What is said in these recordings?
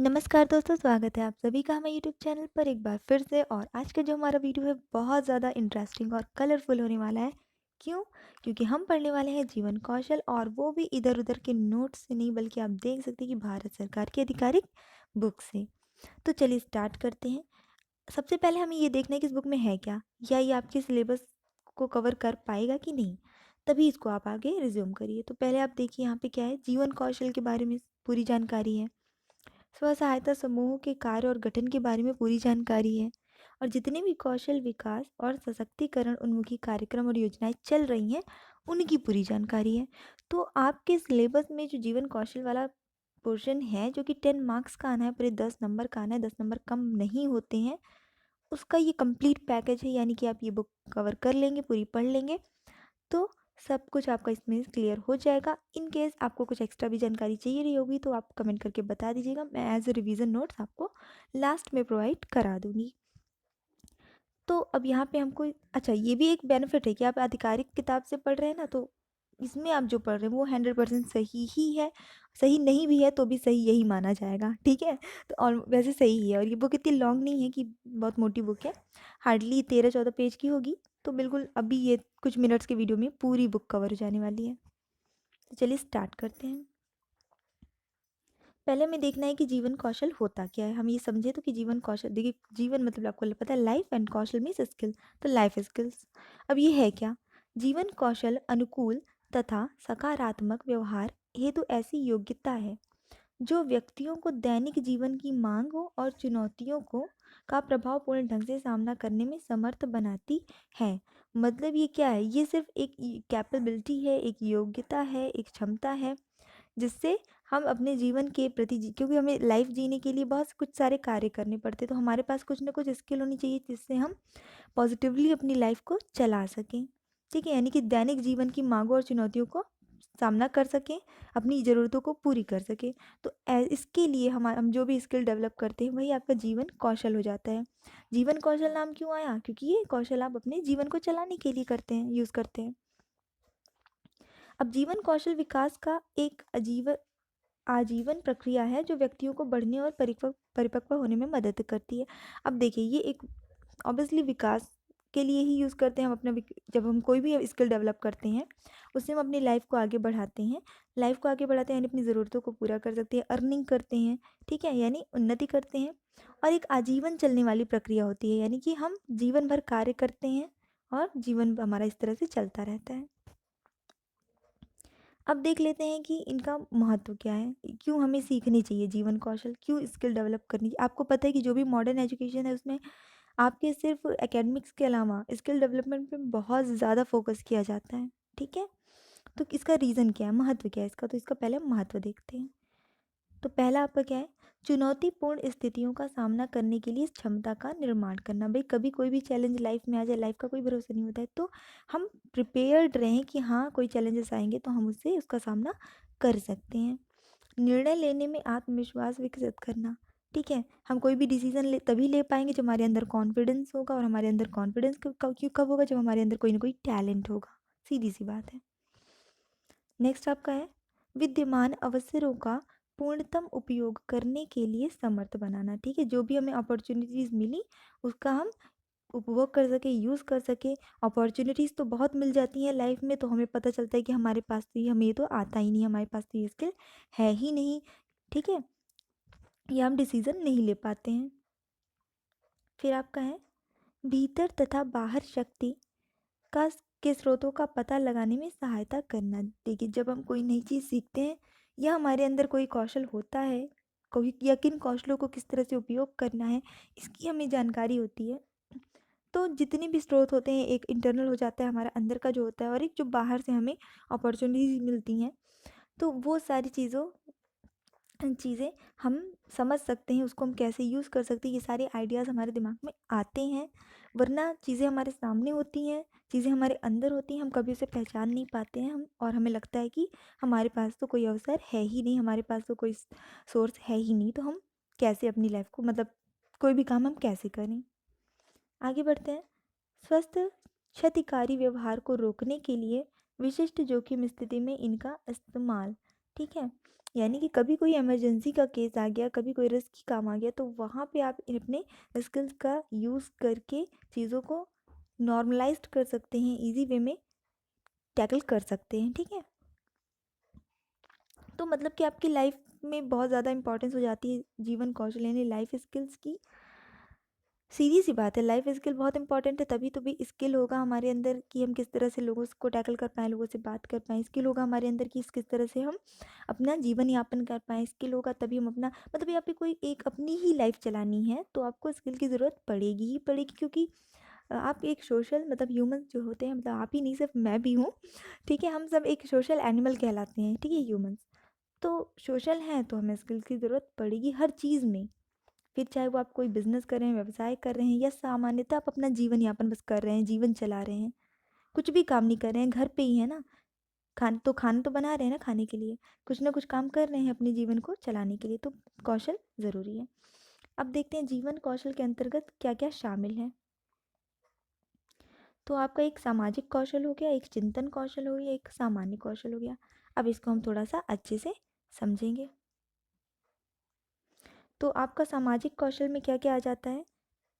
नमस्कार दोस्तों, स्वागत है आप सभी का हमारे यूट्यूब चैनल पर एक बार फिर से। और आज का जो हमारा वीडियो है बहुत ज़्यादा इंटरेस्टिंग और कलरफुल होने वाला है। क्यों? क्योंकि हम पढ़ने वाले हैं जीवन कौशल, और वो भी इधर उधर के नोट्स से नहीं, बल्कि आप देख सकते हैं कि भारत सरकार की आधिकारिक बुक से। तो चलिए स्टार्ट करते हैं। सबसे पहले हमें ये देखना है कि इस बुक में है क्या, या ये आपके सिलेबस को कवर कर पाएगा कि नहीं। तभी इसको आप आगे रिज्यूम करिए। तो पहले आप देखिए यहाँ पे क्या है, जीवन कौशल के बारे में पूरी जानकारी है। स्व सहायता समूहों के कार्य और गठन के बारे में पूरी जानकारी है। और जितने भी कौशल विकास और सशक्तिकरण उन्मुखी कार्यक्रम और योजनाएं चल रही हैं, उनकी पूरी जानकारी है। तो आपके सिलेबस में जो जीवन कौशल वाला पोर्शन है, जो कि 10 मार्क्स का आना है, पूरे 10 नंबर का आना है, 10 नंबर कम नहीं होते हैं, उसका ये कंप्लीट पैकेज है। यानी कि आप ये बुक कवर कर लेंगे, पूरी पढ़ लेंगे, तो सब कुछ आपका इसमें क्लियर हो जाएगा। इन केस आपको कुछ एक्स्ट्रा भी जानकारी चाहिए रही होगी, तो आप कमेंट करके बता दीजिएगा। मैं एज अ रिवीजन नोट्स आपको लास्ट में प्रोवाइड करा दूंगी। तो अब यहाँ पे हमको अच्छा, ये भी एक बेनिफिट है कि आप आधिकारिक किताब से पढ़ रहे हैं ना, तो इसमें आप जो पढ़ रहे हैं वो 100% सही ही है। सही नहीं भी है तो भी सही यही माना जाएगा, ठीक है। तो और वैसे सही ही है। और ये बुक इतनी लॉन्ग नहीं है कि बहुत मोटी बुक है, हार्डली 13-14 पेज की होगी। तो बिल्कुल अभी ये कुछ मिनट्स के वीडियो में पूरी बुक कवर हो जाने वाली है। तो चलिए स्टार्ट करते हैं। पहले हमें देखना है कि जीवन कौशल होता क्या है। हम ये समझे तो कि जीवन कौशल, देखिए जीवन मतलब आपको पता है life, and Kaushal means skill. तो लाइफ स्किल्स। अब ये है क्या? जीवन कौशल अनुकूल तथा सकारात्मक व्यवहार हेतु ऐसी योग्यता है जो व्यक्तियों को दैनिक जीवन की मांग और चुनौतियों को का प्रभावपूर्ण ढंग से सामना करने में समर्थ बनाती है। मतलब ये क्या है? ये सिर्फ एक कैपेबिलिटी है, एक योग्यता है, एक क्षमता है, जिससे हम अपने जीवन के प्रति क्योंकि हमें लाइफ जीने के लिए बहुत कुछ सारे कार्य करने पड़ते हैं, तो हमारे पास कुछ ना कुछ स्किल होनी चाहिए जिससे हम पॉजिटिवली अपनी लाइफ को चला सकें। ठीक है, यानी कि दैनिक जीवन की मांगों और चुनौतियों को सामना कर सकें, अपनी ज़रूरतों को पूरी कर सकें। तो इसके लिए हम जो भी स्किल डेवलप करते हैं वही आपका जीवन कौशल हो जाता है। जीवन कौशल नाम क्यों आया? क्योंकि ये कौशल आप अपने जीवन को चलाने के लिए करते हैं, यूज़ करते हैं। अब जीवन कौशल विकास का एक आजीवन प्रक्रिया है जो व्यक्तियों को बढ़ने और परिपक्व होने में मदद करती है। अब देखिए, ये एक ऑब्वियसली विकास के लिए ही यूज़ करते हैं हम जब हम कोई भी स्किल डेवलप करते हैं, उससे हम अपनी लाइफ को आगे बढ़ाते हैं। लाइफ को आगे बढ़ाते हैं यानी अपनी ज़रूरतों को पूरा कर सकते हैं, अर्निंग करते हैं, ठीक है, यानी उन्नति करते हैं। और एक आजीवन चलने वाली प्रक्रिया होती है, यानी कि हम जीवन भर कार्य करते हैं और जीवन हमारा इस तरह से चलता रहता है। अब देख लेते हैं कि इनका महत्व क्या है, क्यों हमें सीखनी चाहिए जीवन कौशल, क्यों स्किल डेवलप करनी चाहिए। आपको पता है कि जो भी मॉडर्न एजुकेशन है उसमें आपके सिर्फ एकेडमिक्स के अलावा स्किल डेवलपमेंट पे बहुत ज़्यादा फोकस किया जाता है, ठीक है। तो इसका रीज़न क्या है, महत्व क्या है इसका? तो इसका पहले महत्व देखते हैं। तो पहला आपका क्या है? चुनौतीपूर्ण स्थितियों का सामना करने के लिए इस क्षमता का निर्माण करना। भाई कभी कोई भी चैलेंज लाइफ में आ जाए, लाइफ का कोई भरोसा नहीं होता है, तो हम प्रिपेयर्ड रहें कि हाँ कोई चैलेंजेस आएंगे तो हम उससे उसका सामना कर सकते हैं। निर्णय लेने में आत्मविश्वास विकसित करना, ठीक है। हम कोई भी डिसीजन तभी ले पाएंगे जब हमारे अंदर कॉन्फिडेंस होगा, और हमारे अंदर कॉन्फिडेंस कब होगा? जब हमारे अंदर कोई ना कोई टैलेंट होगा। सीधी सी बात है। नेक्स्ट आपका है विद्यमान अवसरों का पूर्णतम उपयोग करने के लिए समर्थ बनाना, ठीक है। जो भी हमें अपॉर्चुनिटीज़ मिली उसका हम उपभोग कर सके, यूज़ कर सके। अपॉर्चुनिटीज़ तो बहुत मिल जाती हैं लाइफ में, तो हमें पता चलता है कि हमारे पास तो ये, हमें ये तो आता ही नहीं, हमारे पास तो ये स्किल है ही नहीं, ठीक है, या हम डिसीज़न नहीं ले पाते हैं। फिर आपका है भीतर तथा बाहर शक्ति का के स्रोतों का पता लगाने में सहायता करना। देखिए जब हम कोई नई चीज़ सीखते हैं या हमारे अंदर कोई कौशल होता है, कोई या किन कौशलों को किस तरह से उपयोग करना है, इसकी हमें जानकारी होती है, तो जितने भी स्रोत होते हैं, एक इंटरनल हो जाता है हमारा अंदर का जो होता है, और एक जो बाहर से हमें अपॉर्चुनिटीज मिलती हैं, तो वो सारी चीज़ें हम समझ सकते हैं, उसको हम कैसे यूज़ कर सकते हैं, ये सारे आइडियाज़ हमारे दिमाग में आते हैं। वरना चीज़ें हमारे सामने होती हैं, चीज़ें हमारे अंदर होती हैं, हम कभी उसे पहचान नहीं पाते हैं, हम और हमें लगता है कि हमारे पास तो कोई अवसर है ही नहीं, हमारे पास तो कोई सोर्स है ही नहीं, तो हम कैसे अपनी लाइफ को, मतलब कोई भी काम हम कैसे करें। आगे बढ़ते हैं। स्वस्थ क्षतिकारी व्यवहार को रोकने के लिए विशिष्ट जोखिम स्थिति में इनका इस्तेमाल, ठीक है? यानी कि कभी कोई इमरजेंसी का केस आ गया, कभी कोई रिस्की काम आ गया, तो वहाँ पे आप अपने स्किल्स का यूज़ करके चीज़ों को नॉर्मलाइज़्ड कर सकते हैं, ईज़ी वे में टैकल कर सकते हैं, ठीक है? तो मतलब कि आपकी लाइफ में बहुत ज़्यादा इंपॉर्टेंस हो जाती है जीवन कौशल यानी लाइफ स्किल्स की। सीधी सी बात है, लाइफ स्किल बहुत इंपॉर्टेंट है, तभी तो भी स्किल होगा हमारे अंदर कि हम किस तरह से लोगों को टैकल कर पाएँ, लोगों से बात कर पाएँ। स्किल होगा हमारे अंदर कि किस तरह से हम अपना जीवन यापन कर पाएँ। स्किल होगा तभी हम अपना मतलब यहाँ पे कोई एक अपनी ही लाइफ चलानी है तो आपको स्किल की ज़रूरत पड़ेगी ही पड़ेगी, क्योंकि आप एक सोशल मतलब ह्यूमन जो होते हैं, मतलब आप ही नहीं, सिर्फ मैं भी हूँ, ठीक है? हम सब एक सोशल एनिमल कहलाते हैं, ठीक है? ह्यूमंस तो सोशल हैं, तो हमें स्किल्स की ज़रूरत पड़ेगी हर चीज़ में। फिर चाहे वो आप कोई बिज़नेस कर रहे हैं, व्यवसाय कर रहे हैं, या सामान्यतः आप अपना जीवन यापन बस कर रहे हैं, जीवन चला रहे हैं, कुछ भी काम नहीं कर रहे हैं, घर पे ही है ना, खाना तो बना रहे हैं ना खाने के लिए, कुछ ना कुछ काम कर रहे हैं अपने जीवन को चलाने के लिए, तो कौशल ज़रूरी है। अब देखते हैं जीवन कौशल के अंतर्गत क्या क्या शामिल है। तो आपका एक सामाजिक कौशल हो गया, एक चिंतन कौशल हो गया, एक सामान्य कौशल हो गया। अब इसको हम थोड़ा सा अच्छे से समझेंगे। तो आपका सामाजिक कौशल में क्या क्या आ जाता है?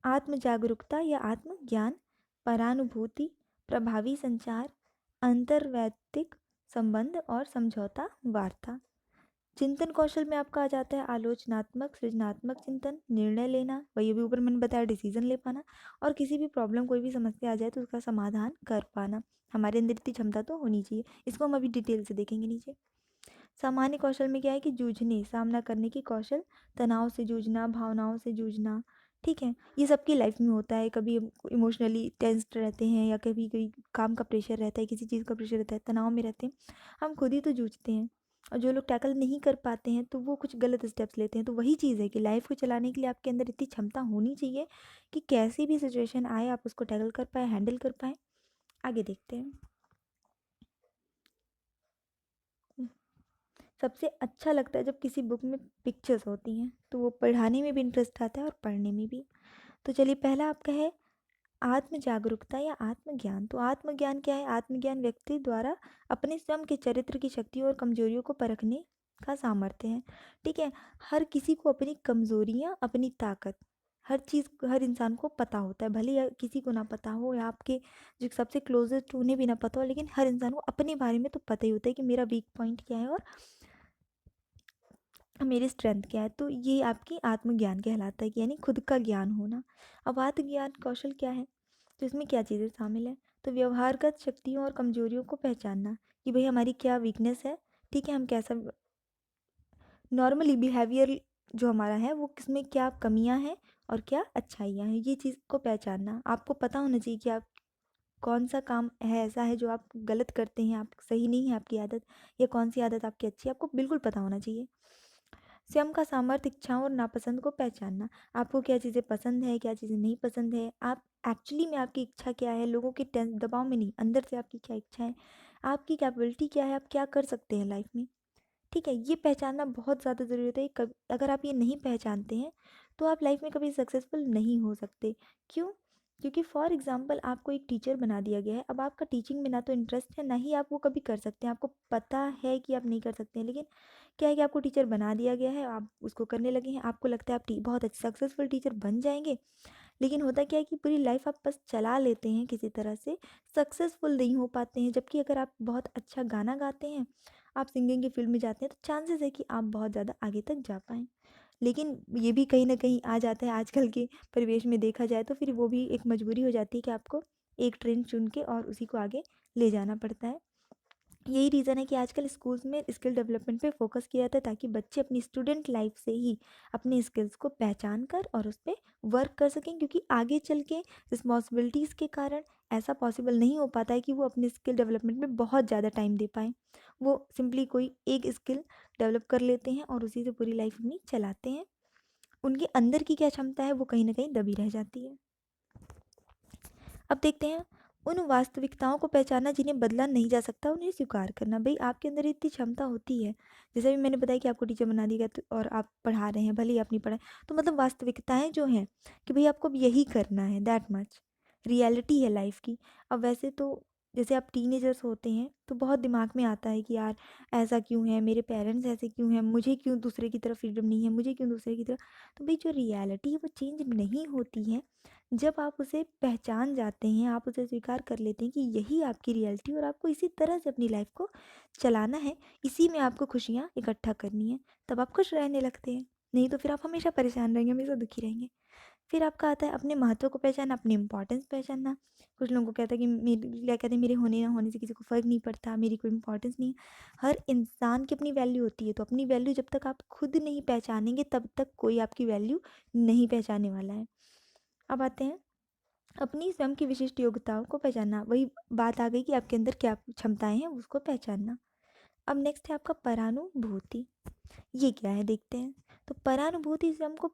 आत्म जागरूकता या आत्मज्ञान, परानुभूति, प्रभावी संचार, अंतर्वैयक्तिक संबंध और समझौता वार्ता। चिंतन कौशल में आपका आ जाता है आलोचनात्मक सृजनात्मक चिंतन, निर्णय लेना, वही अभी ऊपर मैंने बताया, डिसीजन ले पाना, और किसी भी प्रॉब्लम कोई भी समस्या आ जाए तो उसका समाधान कर पाना। हमारे अंदर इतनी क्षमता तो होनी चाहिए, इसको हम अभी डिटेल से देखेंगे नीचे। सामान्य कौशल में क्या है कि जूझने सामना करने की कौशल, तनाव से जूझना, भावनाओं से जूझना, ठीक है? ये सबकी लाइफ में होता है, कभी इमोशनली टेंस्ड रहते हैं, या कभी कोई काम का प्रेशर रहता है, किसी चीज़ का प्रेशर रहता है, तनाव में रहते हैं, हम खुद ही तो जूझते हैं। और जो लोग टैकल नहीं कर पाते हैं तो वो कुछ गलत स्टेप्स लेते हैं। तो वही चीज़ है कि लाइफ को चलाने के लिए आपके अंदर इतनी क्षमता होनी चाहिए कि कैसी भी सिचुएशन आए आप उसको टैकल कर पाए, हैंडल कर पाए। आगे देखते हैं। सबसे अच्छा लगता है जब किसी बुक में पिक्चर्स होती हैं, तो वो पढ़ाने में भी इंटरेस्ट आता है और पढ़ने में भी। तो चलिए, पहला आपका है आत्म जागरूकता या आत्मज्ञान। तो आत्मज्ञान क्या है? आत्मज्ञान व्यक्ति द्वारा अपने स्वयं के चरित्र की शक्तियों और कमजोरियों को परखने का सामर्थ्य है, ठीक है? हर किसी को अपनी कमजोरियां, अपनी ताकत, हर चीज़ हर इंसान को पता होता है, भले या किसी को ना पता हो, या आपके जो सबसे क्लोजेस्ट उन्हें भी ना पता हो, लेकिन हर इंसान को अपने बारे में तो पता ही होता है कि मेरा वीक पॉइंट क्या है और मेरी स्ट्रेंथ क्या है। तो ये आपकी आत्मज्ञान कहलाता है कि यानी खुद का ज्ञान होना। अब आत्मज्ञान कौशल क्या है? तो इसमें क्या चीज़ें शामिल है? तो व्यवहारगत शक्तियों और कमजोरियों को पहचानना कि भाई हमारी क्या वीकनेस है, ठीक है? हम कैसा नॉर्मली बिहेवियर जो हमारा है वो किसमें क्या कमियां हैं और क्या अच्छाइयाँ हैं, ये चीज़ को पहचानना। आपको पता होना चाहिए कि आप कौन सा काम है ऐसा है जो आप गलत करते हैं, आप सही नहीं है आपकी आदत, या कौन सी आदत आपकी अच्छी है, आपको बिल्कुल पता होना चाहिए। स्वयं का सामर्थ्य, इच्छाओं और नापसंद को पहचानना। आपको क्या चीज़ें पसंद है, क्या चीज़ें नहीं पसंद है, आप एक्चुअली में आपकी इच्छा क्या है, लोगों के दबाव में नहीं, अंदर से आपकी क्या इच्छा है, आपकी कैपेबिलिटी क्या है, आप क्या कर सकते हैं लाइफ में, ठीक है? ये पहचानना बहुत ज़्यादा ज़रूरी होता है। कब अगर आप ये नहीं पहचानते हैं तो आप लाइफ में कभी सक्सेसफुल नहीं हो सकते। क्यों? क्योंकि फॉर एग्जांपल आपको एक टीचर बना दिया गया है, अब आपका टीचिंग में ना तो इंटरेस्ट है, ना ही आप वो कभी कर सकते हैं, आपको पता है कि आप नहीं कर सकते हैं, लेकिन क्या है कि आपको टीचर बना दिया गया है, आप उसको करने लगे हैं, आपको लगता है आप बहुत अच्छे सक्सेसफुल टीचर बन जाएंगे, लेकिन होता क्या है कि पूरी लाइफ आप बस चला लेते हैं किसी तरह से, सक्सेसफुल नहीं हो पाते हैं। जबकि अगर आप बहुत अच्छा गाना गाते हैं, आप सिंगिंग की फील्ड में जाते हैं, तो चांसेस है कि आप बहुत ज़्यादा आगे तक जा पाएँ। लेकिन ये भी कहीं न कहीं आ जाता है आजकल के परिवेश में देखा जाए, तो फिर वो भी एक मजबूरी हो जाती है कि आपको एक ट्रेंड चुन के और उसी को आगे ले जाना पड़ता है। यही रीज़न है कि आजकल स्कूल्स में स्किल डेवलपमेंट पे फोकस किया जाता है, ताकि बच्चे अपनी स्टूडेंट लाइफ से ही अपने स्किल्स को पहचान कर और उस पे वर्क कर सकें, क्योंकि आगे चल के रिस्पॉन्सिबिलिटीज़ के कारण ऐसा पॉसिबल नहीं हो पाता है कि वो अपने स्किल डेवलपमेंट में बहुत ज़्यादा टाइम दे पाएँ। वो सिंपली कोई एक स्किल डेवलप कर लेते हैं और उसी से पूरी लाइफ अपनी चलाते हैं। उनके अंदर की क्या क्षमता है वो कहीं न कहीं दबी रह जाती है। अब देखते हैं उन वास्तविकताओं को पहचानना जिन्हें बदला नहीं जा सकता, उन्हें स्वीकार करना। भाई आपके अंदर इतनी क्षमता होती है, जैसे भी मैंने बताया कि आपको टीचर बना दिया गया तो और आप पढ़ा रहे हैं, भले ही आप नहीं पढ़ाए, तो मतलब वास्तविकताएं जो हैं कि भाई आपको अब यही करना है, दैट मच रियलिटी है लाइफ की। अब वैसे तो जैसे आप टीनेजर्स होते हैं तो बहुत दिमाग में आता है कि यार ऐसा क्यों है, मेरे पेरेंट्स ऐसे क्यों हैं, मुझे क्यों दूसरे की तरफ फ्रीडम नहीं है, मुझे क्यों दूसरे की तरफ। तो भाई जो रियलिटी है वो चेंज नहीं होती है। जब आप उसे पहचान जाते हैं, आप उसे स्वीकार कर लेते हैं कि यही आपकी रियलिटी और आपको इसी तरह से अपनी लाइफ को चलाना है, इसी में आपको खुशियाँ इकट्ठा करनी है, तब आप खुश रहने लगते हैं। नहीं तो फिर आप हमेशा परेशान रहेंगे, हमेशा दुखी रहेंगे। फिर आपका आता है अपने महत्व को पहचानना, अपनी इम्पोर्टेंस पहचानना। कुछ लोगों को कहता है कि मेरे क्या कहते हैं, मेरे होने ना होने से किसी को फ़र्क नहीं पड़ता, मेरी कोई इम्पोर्टेंस नहीं है। हर इंसान की अपनी वैल्यू होती है, तो अपनी वैल्यू जब तक आप खुद नहीं पहचानेंगे तब तक कोई आपकी वैल्यू नहीं पहचानने वाला है। अब आते हैं अपनी स्वयं की विशिष्ट योग्यताओं को पहचानना। वही बात आ गई कि आपके अंदर क्या क्षमताएं हैं उसको पहचानना। अब नेक्स्ट है आपका परानुभूति। ये क्या है देखते हैं। तो परानुभूति से हमको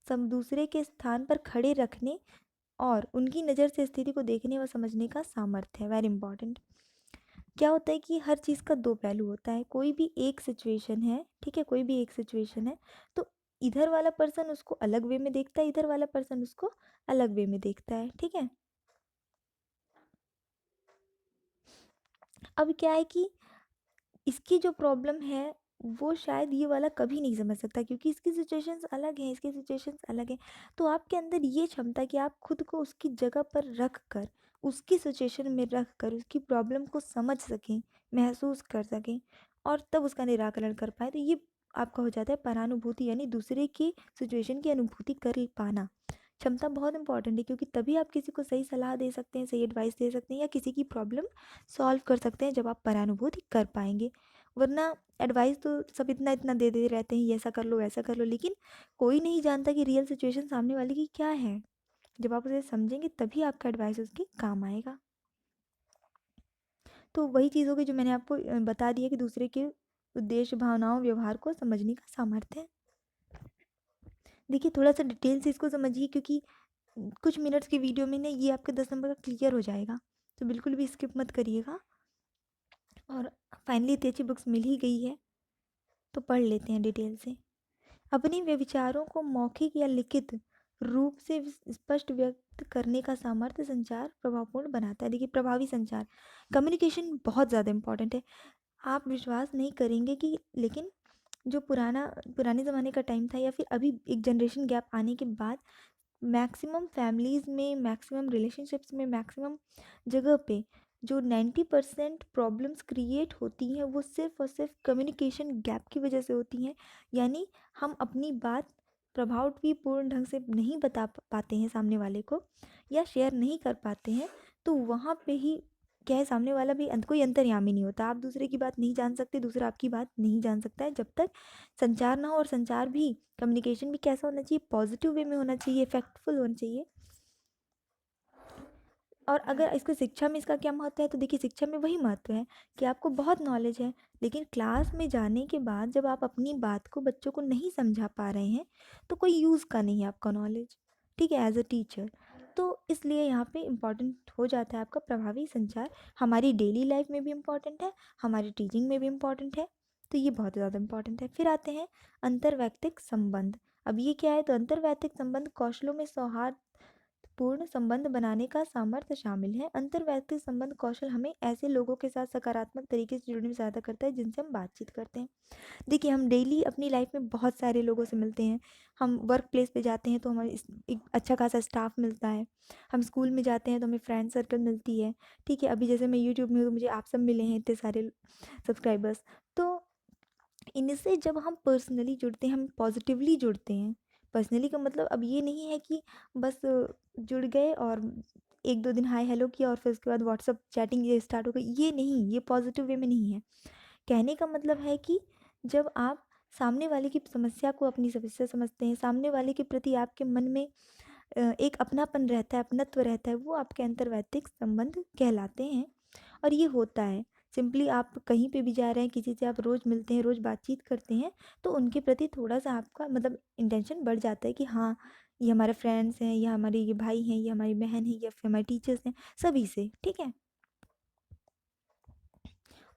सब दूसरे के स्थान पर खड़े रखने और उनकी नज़र से स्थिति को देखने व समझने का सामर्थ्य है। Very important. क्या होता है कि हर चीज़ का दो पहलू होता है। कोई भी एक सिचुएशन है, ठीक है, कोई भी एक सिचुएशन है तो इधर वाला पर्सन उसको अलग वे में देखता है, इधर वाला पर्सन उसको अलग वे में देखता है, ठीक है। अब क्या है कि इसकी जो प्रॉब्लम है वो शायद ये वाला कभी नहीं समझ सकता क्योंकि इसकी सिचुएशंस अलग हैं, इसकी सिचुएशंस अलग हैं। तो आपके अंदर ये क्षमता कि आप खुद को उसकी जगह पर रख कर, उसकी सिचुएशन में रख कर उसकी प्रॉब्लम को समझ सकें, महसूस कर सकें और तब उसका निराकरण कर पाए, तो ये आपका हो जाता है परानुभूति, यानी दूसरे की सिचुएशन की अनुभूति कर पाना। क्षमता बहुत इंपॉर्टेंट है क्योंकि तभी आप किसी को सही सलाह दे सकते हैं, सही एडवाइस दे सकते हैं या किसी की प्रॉब्लम सॉल्व कर सकते हैं जब आप परानुभूति कर पाएंगे। वरना एडवाइस तो सब इतना इतना दे दे रहते हैं, ये ऐसा कर लो वैसा कर लो, लेकिन कोई नहीं जानता कि रियल सिचुएशन सामने वाले की क्या है। जब आप उसे समझेंगे तभी आपका एडवाइस उसके काम आएगा। तो वही चीज़ होगी जो मैंने आपको बता दिया कि दूसरे के उद्देश्य, भावनाओं, व्यवहार को समझने का सामर्थ्य है। देखिए थोड़ा सा डिटेल से इसको समझिए क्योंकि कुछ मिनट्स की वीडियो में ना ये आपके 10 नंबर का क्लियर हो जाएगा, तो बिल्कुल भी स्किप मत करिएगा। और फाइनली इतनी अच्छी बुक्स मिल ही गई है तो पढ़ लेते हैं डिटेल से। अपने विचारों को मौखिक या लिखित रूप से स्पष्ट व्यक्त करने का सामर्थ्य संचार प्रभावपूर्ण बनाता है। देखिए प्रभावी संचार, कम्युनिकेशन बहुत ज़्यादा इंपॉर्टेंट है। आप विश्वास नहीं करेंगे कि लेकिन जो पुराने ज़माने का टाइम था या फिर अभी एक जनरेशन गैप आने के बाद मैक्सिमम फैमिलीज़ में, मैक्सिमम रिलेशनशिप्स में, मैक्सिमम जगह पे जो 90% प्रॉब्लम्स क्रिएट होती हैं वो सिर्फ़ और सिर्फ कम्युनिकेशन गैप की वजह से होती हैं। यानी हम अपनी बात प्रभावपूर्ण ढंग से नहीं बता पाते हैं सामने वाले को या शेयर नहीं कर पाते हैं, तो वहाँ पे ही क्या है, सामने वाला भी कोई अंतर्यामी नहीं होता। आप दूसरे की बात नहीं जान सकते, दूसरा आपकी बात नहीं जान सकता है जब तक संचार ना हो। और संचार भी, कम्युनिकेशन भी कैसा होना चाहिए, पॉजिटिव वे में होना चाहिए, इफेक्टफुल होना चाहिए। और अगर इसको शिक्षा में इसका क्या महत्व है, तो देखिए शिक्षा में वही महत्व है कि आपको बहुत नॉलेज है लेकिन क्लास में जाने के बाद जब आप अपनी बात को बच्चों को नहीं समझा पा रहे हैं तो कोई यूज़ का नहीं है आपका नॉलेज, ठीक है, एज अ टीचर। तो इसलिए यहाँ पे इम्पॉर्टेंट हो जाता है आपका प्रभावी संचार। हमारी डेली लाइफ में भी इम्पॉर्टेंट है, हमारी टीचिंग में भी इम्पॉर्टेंट है, तो ये बहुत ज़्यादा इम्पॉर्टेंट है। फिर आते हैं अंतर्वैयक्तिक संबंध। अब ये क्या है, तो अंतर्वैयक्तिक संबंध कौशलों में सौहार्द पूर्ण संबंध बनाने का सामर्थ्य शामिल है। अंतर्वैयक्तिक संबंध कौशल हमें ऐसे लोगों के साथ सकारात्मक तरीके से जुड़ने में सहायता करता है जिनसे हम बातचीत करते हैं। देखिए हम डेली अपनी लाइफ में बहुत सारे लोगों से मिलते हैं। हम वर्क प्लेस पे जाते हैं तो हमें एक अच्छा खासा स्टाफ मिलता है। हम स्कूल में जाते हैं तो हमें फ्रेंड सर्कल मिलती है, ठीक है। अभी जैसे मैं यूट्यूब में हूँ तो मुझे आप सब मिले हैं, इतने सारे सब्सक्राइबर्स। तो इनसे जब हम पर्सनली जुड़ते हैं, हम पॉजिटिवली जुड़ते हैं। पर्सनली का मतलब अब ये नहीं है कि बस जुड़ गए और एक दो दिन हाय हेलो किया और फिर उसके बाद व्हाट्सअप चैटिंग ये स्टार्ट हो गई, ये नहीं, ये पॉजिटिव वे में नहीं है। कहने का मतलब है कि जब आप सामने वाले की समस्या को अपनी समस्या समझते हैं, सामने वाले के प्रति आपके मन में एक अपनापन रहता है, अपनत्व रहता है, वो आपके अंतर्वैयक्तिक संबंध कहलाते हैं। और ये होता है, सिंपली आप कहीं पे भी जा रहे हैं, किसी से आप रोज़ मिलते हैं, रोज़ बातचीत करते हैं, तो उनके प्रति थोड़ा-सा आपका मतलब इंटेंशन बढ़ जाता है कि हाँ, ये हमारे फ्रेंड्स हैं, या हमारे ये भाई हैं, ये हमारी बहन है, या फिर हमारे टीचर्स हैं, सभी से, ठीक है?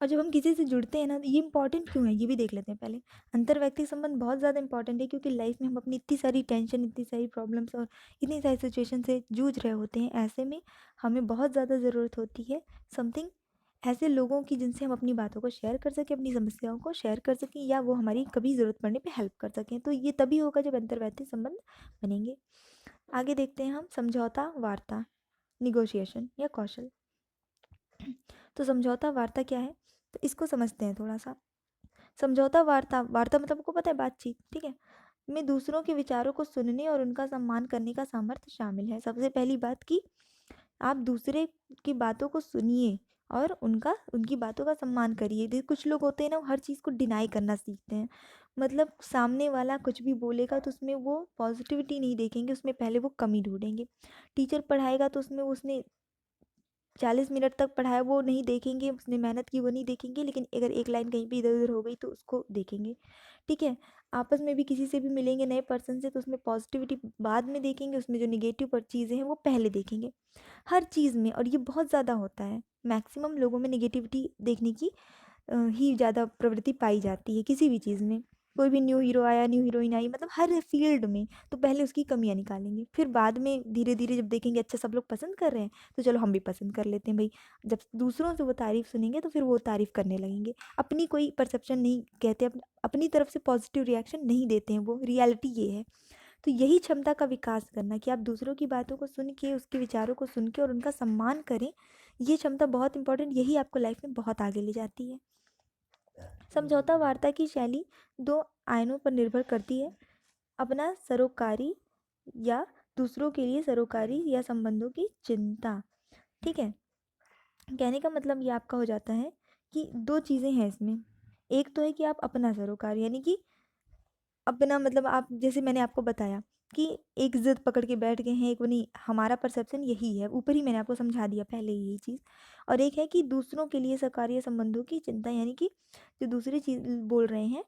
और जब हम किसी से जुड़ते हैं ना, तो ये इंपॉर्टेंट क्यों है ये भी देख लेते हैं पहले। अंतर्वैयक्तिक संबंध बहुत ज़्यादा इंपॉर्टेंट है, क्योंकि लाइफ में हम अपनी इतनी सारी टेंशन, इतनी सारी प्रॉब्लम्स और इतनी सारी सिचुएशन से जूझ रहे होते हैं। ऐसे में हमें बहुत ज़्यादा ज़रूरत होती है समथिंग, ऐसे लोगों की जिनसे हम अपनी बातों को शेयर कर सकें, अपनी समस्याओं को शेयर कर सकें, या वो हमारी कभी ज़रूरत पड़ने पे हेल्प कर सकें। तो ये तभी होगा जब अंतर्वैयक्तिक संबंध बनेंगे। आगे देखते हैं हम समझौता, वार्ता, निगोशिएशन या कौशल। तो समझौता वार्ता क्या है, तो इसको समझते हैं थोड़ा सा। समझौता वार्ता, वार्ता मतलब आपको पता है बातचीत, ठीक है, में दूसरों के विचारों को सुनने और उनका सम्मान करने का सामर्थ्य शामिल है। सबसे पहली बात कि आप दूसरे की बातों को सुनिए और उनकी बातों का सम्मान करिए। कुछ लोग होते हैं ना, हर चीज़ को डिनाई करना सीखते हैं। मतलब सामने वाला कुछ भी बोलेगा तो उसमें वो पॉजिटिविटी नहीं देखेंगे, उसमें पहले वो कमी ढूंढेंगे। टीचर पढ़ाएगा तो उसमें उसने 40 मिनट तक पढ़ाया वो नहीं देखेंगे, उसने मेहनत की वो नहीं देखेंगे, लेकिन अगर एक लाइन कहीं पे इधर उधर हो गई तो उसको देखेंगे। ठीक है, आपस में भी किसी से भी मिलेंगे नए पर्सन से, तो उसमें पॉजिटिविटी बाद में देखेंगे, उसमें जो निगेटिव पर चीज़ें हैं वो पहले देखेंगे हर चीज़ में। और ये बहुत ज़्यादा होता है, मैक्सिमम लोगों में निगेटिविटी देखने की ही ज़्यादा प्रवृत्ति पाई जाती है किसी भी चीज़ में। कोई भी न्यू हीरो आया, न्यू हीरोइन आई, मतलब हर फील्ड में, तो पहले उसकी कमियाँ निकालेंगे, फिर बाद में धीरे धीरे जब देखेंगे अच्छा सब लोग पसंद कर रहे हैं, तो चलो हम भी पसंद कर लेते हैं भाई। जब दूसरों से वो तारीफ़ सुनेंगे तो फिर वो तारीफ़ करने लगेंगे। अपनी कोई परसेप्शन नहीं कहते, अपनी तरफ से पॉजिटिव रिएक्शन नहीं देते हैं, वो रियलिटी ये है। तो यही क्षमता का विकास करना कि आप दूसरों की बातों को सुन के, उसके विचारों को सुन के और उनका सम्मान करें, ये क्षमता बहुत इंपॉर्टेंट, यही आपको लाइफ में बहुत आगे ले जाती है। समझौता वार्ता की शैली दो आयनों पर निर्भर करती है, अपना सरोकारी या दूसरों के लिए सरोकारी या संबंधों की चिंता। ठीक है, कहने का मतलब ये आपका हो जाता है कि दो चीज़ें हैं इसमें। एक तो है कि आप अपना सरोकार, यानी कि अपना मतलब आप, जैसे मैंने आपको बताया कि एक ज़िद पकड़ के बैठ गए हैं, एक वो नहीं, हमारा परसेप्शन यही है, ऊपर ही मैंने आपको समझा दिया पहले यही चीज़। और एक है कि दूसरों के लिए सकार्य संबंधों की चिंता, यानी कि जो दूसरी चीज़ बोल रहे हैं,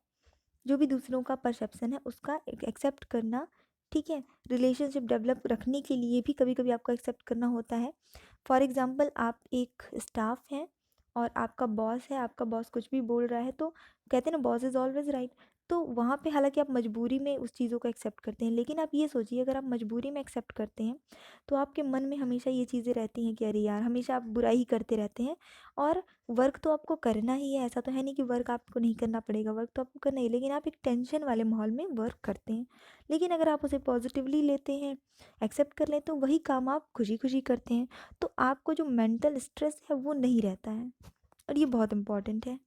जो भी दूसरों का परसेप्शन है उसका एक्सेप्ट करना। ठीक है, रिलेशनशिप डेवलप रखने के लिए भी कभी कभी आपको एक्सेप्ट करना होता है। फॉर एग्ज़ाम्पल, आप एक स्टाफ हैं और आपका बॉस है, आपका बॉस कुछ भी बोल रहा है, तो कहते हैं ना बॉस इज़ ऑलवेज राइट। तो वहाँ पे हालांकि आप मजबूरी में उस चीज़ों को एक्सेप्ट करते हैं, लेकिन आप ये सोचिए अगर आप मजबूरी में एक्सेप्ट करते हैं तो आपके मन में हमेशा ये चीज़ें रहती हैं कि अरे यार, हमेशा आप बुराई ही करते रहते हैं। और वर्क तो आपको करना ही है, ऐसा तो है नहीं कि वर्क आपको नहीं करना पड़ेगा, वर्क तो आपको करना ही है, लेकिन आप एक टेंशन वाले माहौल में वर्क करते हैं। लेकिन अगर आप उसे पॉजिटिवली लेते हैं, एक्सेप्ट कर लें, तो वही काम आप खुशी खुशी करते हैं, तो आपको जो मेंटल स्ट्रेस है वो नहीं रहता है। और ये बहुत इंपॉर्टेंट है।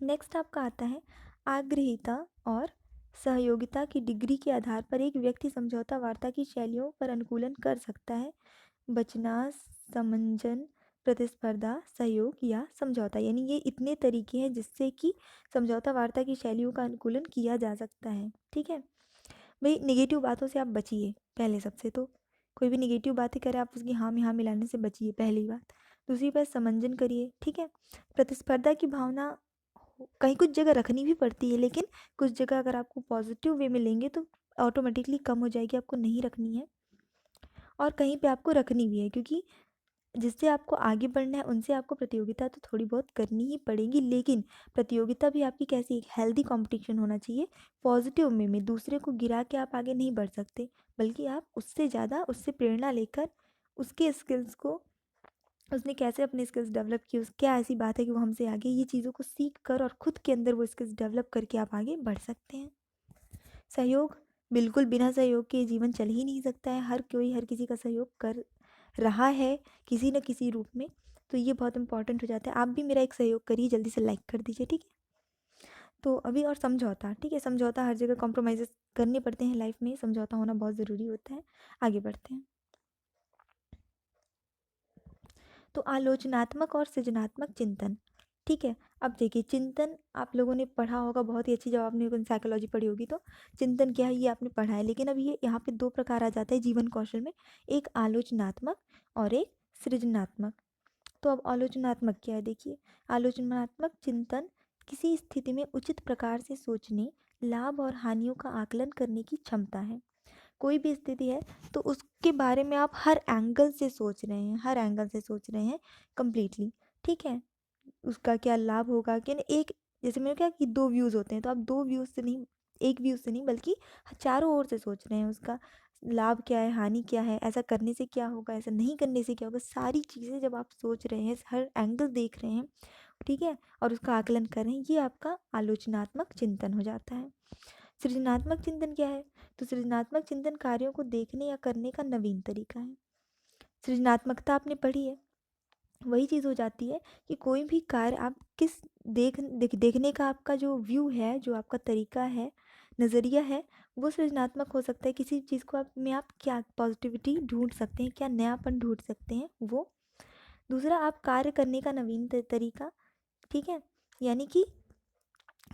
नेक्स्ट आपका आता है आग्रहीता और सहयोगिता की डिग्री के आधार पर एक व्यक्ति समझौता वार्ता की शैलियों पर अनुकूलन कर सकता है। बचना, समंजन, प्रतिस्पर्धा, सहयोग या समझौता, यानी ये इतने तरीके हैं जिससे कि समझौता वार्ता की शैलियों का अनुकूलन किया जा सकता है। ठीक है भाई, निगेटिव बातों से आप बचिए पहले सबसे तो। कोई भी निगेटिव बातें करे आप उसकी हाँ में हाँ मिलाने से बचिए, पहली बात। दूसरी बात, समंजन करिए। ठीक है, प्रतिस्पर्धा की भावना कहीं कुछ जगह रखनी भी पड़ती है, लेकिन कुछ जगह अगर आपको पॉजिटिव वे में लेंगे तो ऑटोमेटिकली कम हो जाएगी, आपको नहीं रखनी है। और कहीं पे आपको रखनी भी है, क्योंकि जिससे आपको आगे बढ़ना है उनसे आपको प्रतियोगिता तो थोड़ी बहुत करनी ही पड़ेगी, लेकिन प्रतियोगिता भी आपकी कैसी, एक हेल्दी कंपटीशन होना चाहिए। पॉजिटिव में दूसरे को गिरा के आप आगे नहीं बढ़ सकते, बल्कि आप उससे ज़्यादा, उससे प्रेरणा लेकर, उसके स्किल्स को, उसने कैसे अपने स्किल्स डेवलप किए, उस क्या ऐसी बात है कि वो हमसे आगे, ये चीज़ों को सीख कर और खुद के अंदर वो स्किल्स डेवलप करके आप आगे बढ़ सकते हैं। सहयोग, बिल्कुल बिना सहयोग के जीवन चल ही नहीं सकता है। हर कोई हर किसी का सहयोग कर रहा है किसी न किसी रूप में, तो ये बहुत इंपॉर्टेंट हो जाता है। आप भी मेरा एक सहयोग करिए, जल्दी से लाइक कर दीजिए, ठीक है। तो अभी और समझौता, ठीक है, समझौता हर जगह कॉम्प्रोमाइज़ करने पड़ते हैं लाइफ में, समझौता होना बहुत ज़रूरी होता है। आगे बढ़ते हैं। तो आलोचनात्मक और सृजनात्मक चिंतन। ठीक है, अब देखिए चिंतन आप लोगों ने पढ़ा होगा बहुत ही अच्छी, जब आपने साइकोलॉजी पढ़ी होगी तो चिंतन क्या है ये आपने पढ़ा है। लेकिन अब ये यहाँ पे दो प्रकार आ जाता है जीवन कौशल में, एक आलोचनात्मक और एक सृजनात्मक। तो अब आलोचनात्मक क्या है, देखिए आलोचनात्मक चिंतन किसी स्थिति में उचित प्रकार से सोचने, लाभ और हानियों का आकलन करने की क्षमता है। कोई भी स्थिति है तो उसके बारे में आप हर एंगल से सोच रहे हैं, हर एंगल से सोच रहे हैं कंप्लीटली। ठीक है, उसका क्या लाभ होगा कि नहीं। एक जैसे मैंने क्या कि 2 व्यूज़ होते हैं, तो आप 2 व्यूज़ से नहीं, 1 व्यूज़ से नहीं, बल्कि चारों ओर से सोच रहे हैं, उसका लाभ क्या है, हानि क्या है, ऐसा करने से क्या होगा, ऐसा नहीं करने से क्या होगा। सारी चीज़ें जब आप सोच रहे हैं, हर एंगल देख रहे हैं, ठीक है, और उसका आकलन कर रहे हैं, ये आपका आलोचनात्मक चिंतन हो जाता है। सृजनात्मक चिंतन क्या है? तो सृजनात्मक चिंतन कार्यों को देखने या करने का नवीन तरीका है। सृजनात्मकता आपने पढ़ी है, वही चीज़ हो जाती है कि कोई भी कार्य आप किस देखने का आपका जो व्यू है, जो आपका तरीका है, नज़रिया है, वो सृजनात्मक हो सकता है। किसी चीज़ को आप में आप क्या पॉजिटिविटी ढूंढ सकते हैं, क्या नयापन ढूंढ सकते हैं वो। दूसरा, आप कार्य करने का नवीन तरीका, ठीक है, यानी कि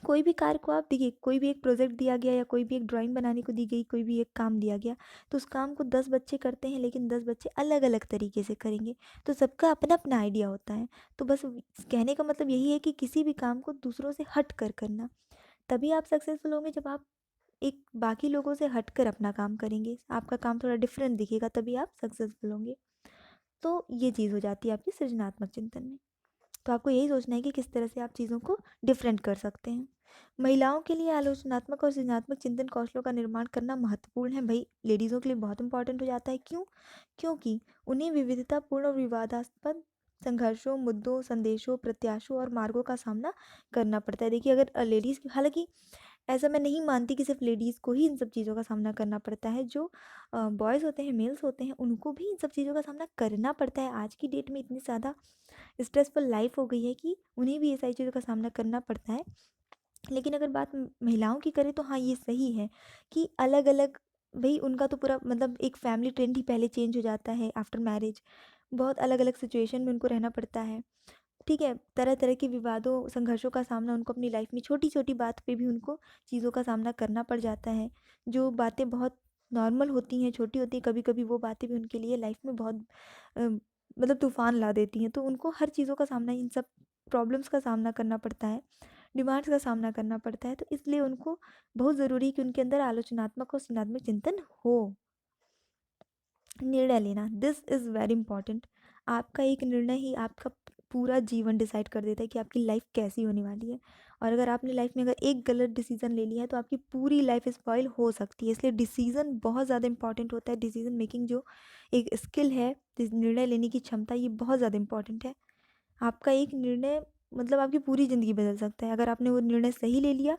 कोई भी कार्य को आप देखिए, कोई भी एक प्रोजेक्ट दिया गया या कोई भी एक ड्राइंग बनाने को दी गई, कोई भी एक काम दिया गया, तो उस काम को 10 बच्चे करते हैं, लेकिन 10 बच्चे अलग अलग तरीके से करेंगे, तो सबका अपना अपना आइडिया होता है। तो बस कहने का मतलब यही है कि किसी भी काम को दूसरों से हट कर करना, तभी आप सक्सेसफुल होंगे। जब आप एक बाकी लोगों से हट कर अपना काम करेंगे, आपका काम थोड़ा डिफरेंट दिखेगा, तभी आप सक्सेसफुल होंगे। तो ये चीज़ हो जाती है आपकी सृजनात्मक चिंतन में। तो आपको यही सोचना है कि किस तरह से आप चीज़ों को डिफरेंट कर सकते हैं। महिलाओं के लिए आलोचनात्मक और सृजनात्मक चिंतन कौशलों का निर्माण करना महत्वपूर्ण है। भाई लेडीज़ों के लिए बहुत इंपॉर्टेंट हो जाता है। क्यों? क्योंकि उन्हें विविधतापूर्ण और विवादास्पद संघर्षों, मुद्दों, संदेशों, प्रत्याशों और मार्गों का सामना करना पड़ता है। देखिए, अगर लेडीज़, हालांकि ऐसा मैं नहीं मानती कि सिर्फ लेडीज़ को ही इन सब चीज़ों का सामना करना पड़ता है। जो बॉयज़ होते हैं, मेल्स होते हैं, उनको भी इन सब चीज़ों का सामना करना पड़ता है। आज की डेट में इतनी ज़्यादा स्ट्रेसफुल लाइफ हो गई है कि उन्हें भी ये सारी चीज़ों का सामना करना पड़ता है। लेकिन अगर बात महिलाओं की करें, तो हाँ, ये सही है कि अलग अलग, भाई उनका तो पूरा मतलब एक फैमिली ट्रेंड ही पहले चेंज हो जाता है आफ्टर मैरिज। बहुत अलग अलग सिचुएशन में उनको रहना पड़ता है, ठीक है, तरह तरह के विवादों, संघर्षों का सामना उनको अपनी लाइफ में, छोटी छोटी बात पे भी उनको चीज़ों का सामना करना पड़ जाता है। जो बातें बहुत नॉर्मल होती हैं, छोटी होती हैं, कभी कभी वो बातें भी उनके लिए लाइफ में बहुत मतलब तूफान ला देती हैं। तो उनको हर चीज़ों का सामना, इन सब प्रॉब्लम्स का सामना करना पड़ता है, डिमांड्स का सामना करना पड़ता है। तो इसलिए उनको बहुत ज़रूरी है कि उनके अंदर आलोचनात्मक और सृजनात्मक चिंतन हो। निर्णय लेना, दिस इज़ वेरी इंपॉर्टेंट। आपका एक निर्णय ही आपका पूरा जीवन डिसाइड कर देता है कि आपकी लाइफ कैसी होने वाली है। और अगर आपने लाइफ में अगर एक गलत डिसीजन ले लिया है, तो आपकी पूरी लाइफ स्पॉइल हो सकती है। इसलिए डिसीजन बहुत ज़्यादा इंपॉर्टेंट होता है। डिसीजन मेकिंग जो एक स्किल है, निर्णय लेने की क्षमता, ये बहुत ज़्यादा इंपॉर्टेंट है। आपका एक निर्णय मतलब आपकी पूरी ज़िंदगी बदल सकता है। अगर आपने वो निर्णय सही ले लिया,